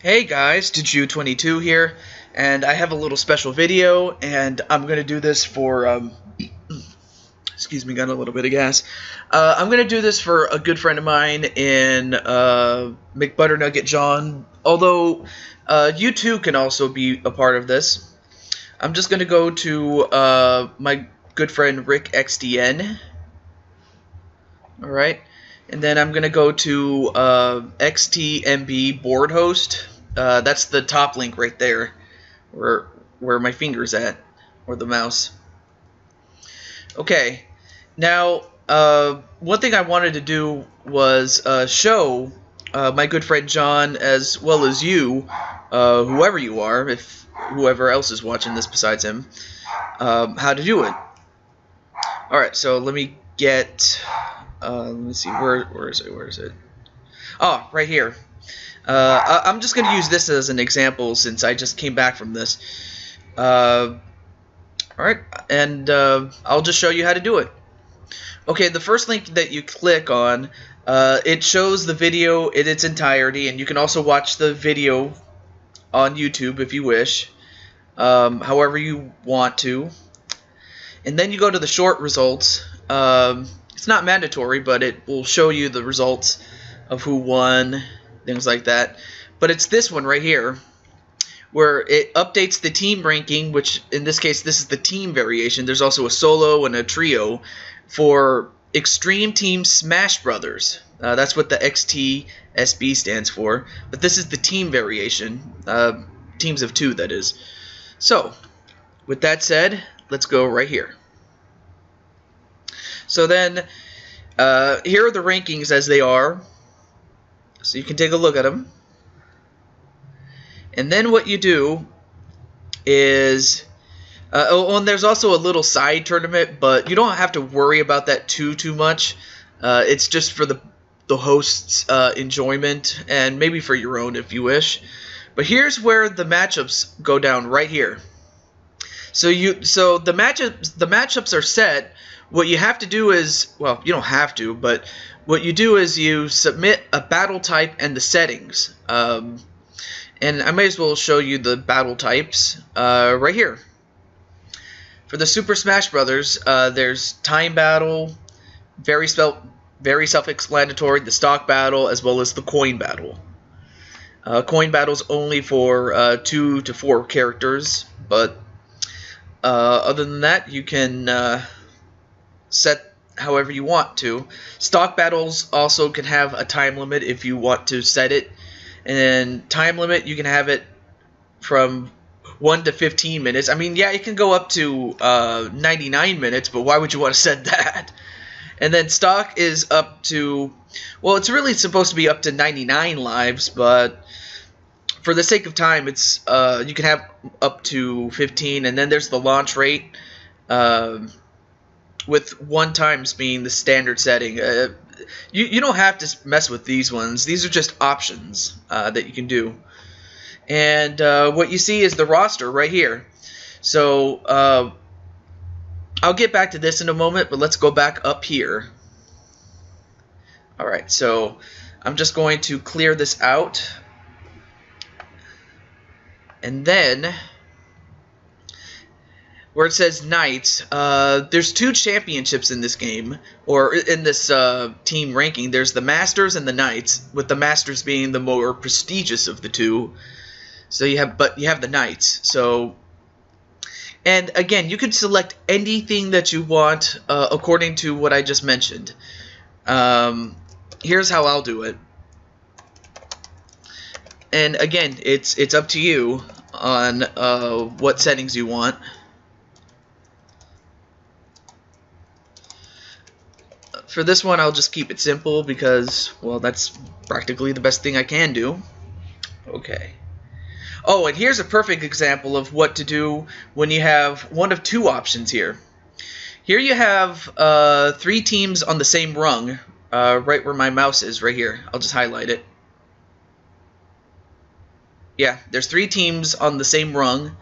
Hey guys, Did22 here, and I have a little special video, and I'm gonna do this for excuse me, got a little bit of gas. I'm gonna do this for a good friend of mine in McButternugget John. Although you too can also be a part of this. I'm just gonna go to my good friend RickXTN. All right. And then I'm going to go to XTMB board host. That's the top link right there where my finger's at, or the mouse. Okay, now one thing I wanted to do was show my good friend John, as well as you, whoever you are, if whoever else is watching this besides him, how to do it. Alright, so let me get... let me see, where is it? Oh, right here. I'm just going to use this as an example since I just came back from this. Alright, and I'll just show you how to do it. Okay, the first link that you click on, it shows the video in its entirety, and you can also watch the video on YouTube if you wish, however you want to. And then you go to the short results. It's not mandatory, but it will show you the results of who won, things like that. But it's this one right here, where it updates the team ranking, which in this case, this is the team variation. There's also a solo and a trio for Extreme Team Smash Brothers. That's what the XTSB stands for. But this is the team variation, teams of 2, that is. So, with that said, let's go right here. So then, here are the rankings as they are. So you can take a look at them. And then what you do is... and there's also a little side tournament, but you don't have to worry about that too much. It's just for the host's enjoyment, and maybe for your own if you wish. But here's where the matchups go down, right here. So the matchups are set. What you have to do is, well, you don't have to, but what you do is you submit a battle type and the settings. And I may as well show you the battle types right here. For the Super Smash Brothers, there's time battle, very self-explanatory, the stock battle, as well as the coin battle. Coin battle's only for 2 to 4 characters, but other than that, you can set however you want to. Stock battles also can have a time limit if you want to set it, and time limit, you can have it from 1 to 15 minutes. I mean, yeah, it can go up to 99 minutes, but why would you want to set that? And then stock is up to, well, it's really supposed to be up to 99 lives, but for the sake of time, it's you can have up to 15, and then there's the launch rate, with 1 times being the standard setting. You don't have to mess with these ones. These are just options that you can do. And what you see is the roster right here. So I'll get back to this in a moment, but let's go back up here. Alright, so I'm just going to clear this out. And then, where it says Knights, there's 2 championships in this game, or in this team ranking. There's the Masters and the Knights, with the Masters being the more prestigious of the 2. So you have the Knights. So, and again, you can select anything that you want according to what I just mentioned. Here's how I'll do it. And again, it's up to you on what settings you want. For this one, I'll just keep it simple because, well, that's practically the best thing I can do. Okay. Oh, and here's a perfect example of what to do when you have one of 2 options here. Here you have 3 teams on the same rung, right where my mouse is, right here. I'll just highlight it. Yeah, there's 3 teams on the same rung.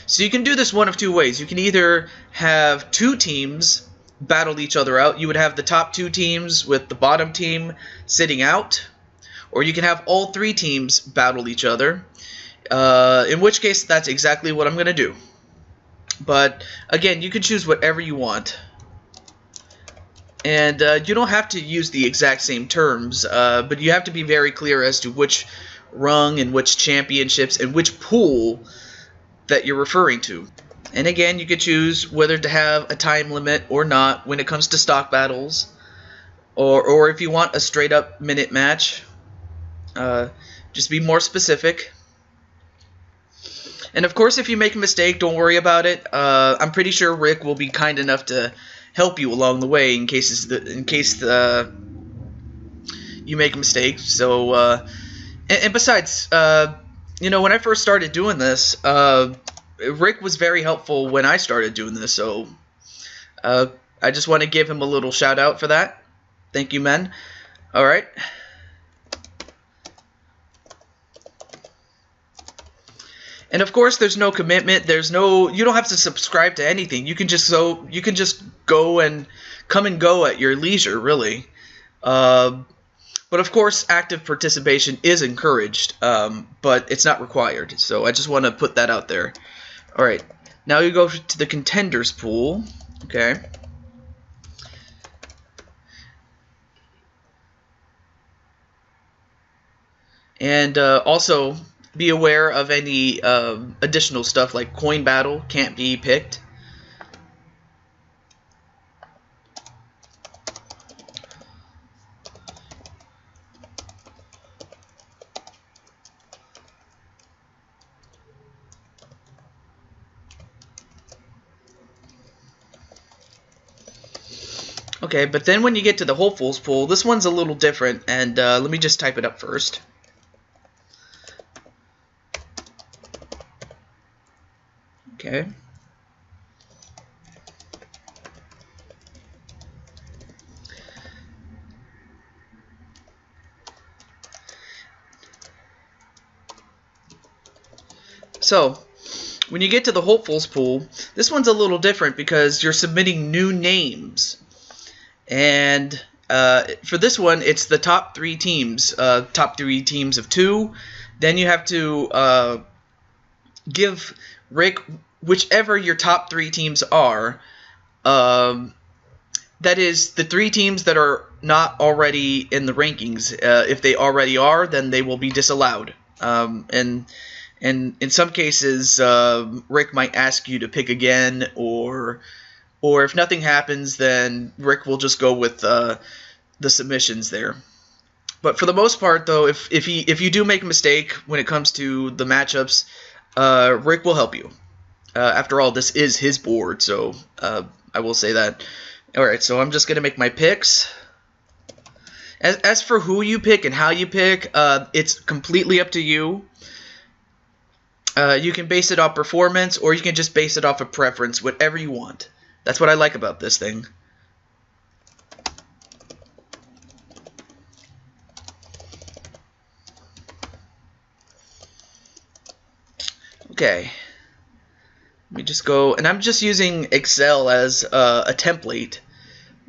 So you can do this one of 2 ways. You can either have 2 teams battle each other out. You would have the top 2 teams with the bottom team sitting out. or you can have all 3 teams battle each other, in which case that's exactly what I'm going to do. But again, you can choose whatever you want. And you don't have to use the exact same terms, but you have to be very clear as to which rung and which championships and which pool that you're referring to. And again, you could choose whether to have a time limit or not when it comes to stock battles, or if you want a straight up minute match, just be more specific. And of course, if you make a mistake, don't worry about it. I'm pretty sure Rick will be kind enough to help you along the way in case you make a mistake. So, and besides, you know, when I first started doing this, Rick was very helpful when I started doing this. So, I just want to give him a little shout out for that. Thank you, men. All right. And of course, there's no commitment. You don't have to subscribe to anything. You can just go and come and go at your leisure, really. But of course, active participation is encouraged, but it's not required. So I just want to put that out there. All right, now you go to the contenders pool. Okay. And also, be aware of any additional stuff like coin battle can't be picked. Okay, but then when you get to the hopefuls pool, this one's a little different, and let me just type it up first. Okay. So, when you get to the hopefuls pool, this one's a little different because you're submitting new names. And for this one, it's the top 3 teams, top 3 teams of 2. Then you have to give Rick whichever your top 3 teams are. That is the 3 teams that are not already in the rankings. If they already are, then they will be disallowed. And in some cases, Rick might ask you to pick again, or if nothing happens, then Rick will just go with the submissions there. But for the most part, though, if you do make a mistake when it comes to the matchups, Rick will help you. After all, this is his board, so I will say that. Alright, so I'm just going to make my picks. As for who you pick and how you pick, it's completely up to you. You can base it off performance, or you can just base it off of preference, whatever you want. That's what I like about this thing. Okay. Let me just go, and I'm just using Excel as a template.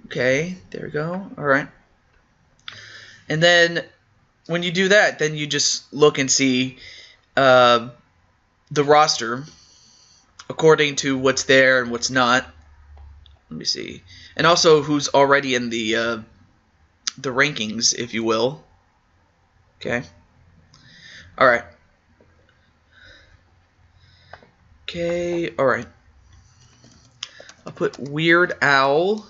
Okay, there we go. All right. And then when you do that, then you just look and see the roster according to what's there and what's not. Let me see. And also who's already in the rankings, if you will. Okay. All right. Okay, alright. I'll put Weird Owl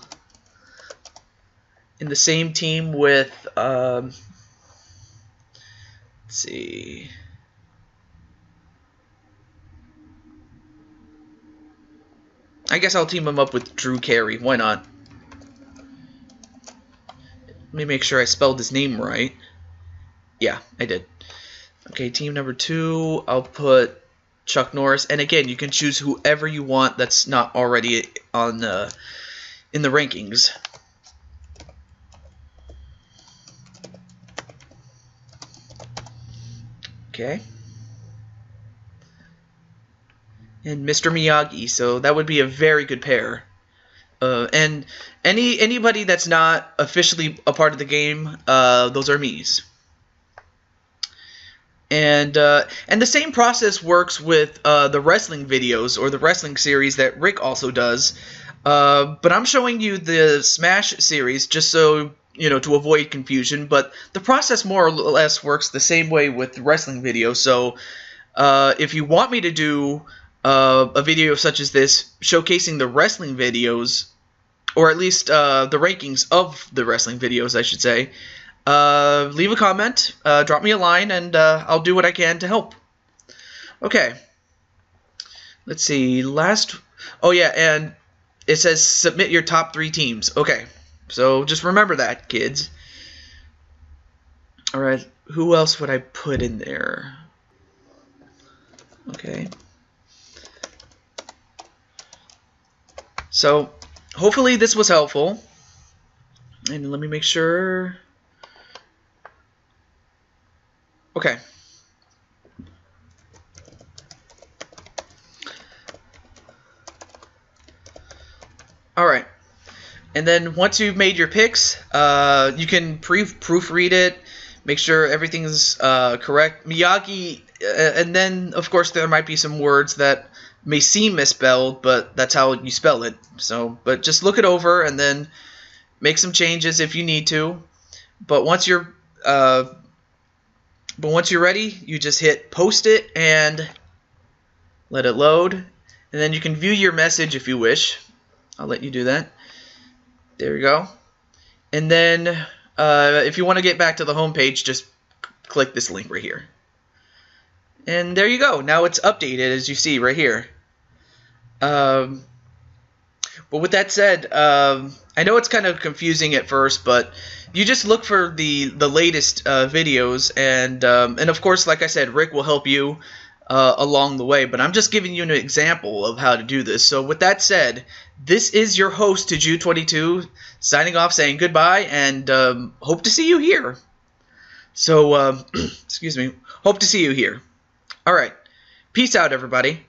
in the same team with, let's see. I guess I'll team him up with Drew Carey. Why not? Let me make sure I spelled his name right. Yeah, I did. Okay, team number 2, I'll put Chuck Norris, and again, you can choose whoever you want that's not already on in the rankings. Okay. And Mr. Miyagi, so that would be a very good pair. And anybody that's not officially a part of the game, those are me's. And the same process works with the wrestling videos or the wrestling series that Rick also does. But I'm showing you the Smash series just so, to avoid confusion. But the process more or less works the same way with the wrestling video. So if you want me to do a video such as this showcasing the wrestling videos, or at least the rankings of the wrestling videos, I should say, leave a comment, drop me a line, and I'll do what I can to help. Okay. Let's see. Oh, yeah, and it says submit your top 3 teams. Okay. So just remember that, kids. All right. Who else would I put in there? Okay. So hopefully this was helpful. And let me make sure. Okay. Alright. And then once you've made your picks, you can proofread it, make sure everything's correct. Miyagi, and then, of course, there might be some words that may seem misspelled, but that's how you spell it. So, but just look it over and then make some changes if you need to. But once you're ready, you just hit post it and let it load. And then you can view your message if you wish. I'll let you do that. There you go. And then if you want to get back to the home page, just click this link right here. And there you go. Now it's updated, as you see right here. But with that said, I know it's kind of confusing at first, but you just look for the latest videos, and of course, like I said, Rick will help you along the way. But I'm just giving you an example of how to do this. So with that said, this is your host to Ju22 signing off, saying goodbye, and hope to see you here. So excuse me, hope to see you here. All right, peace out, everybody.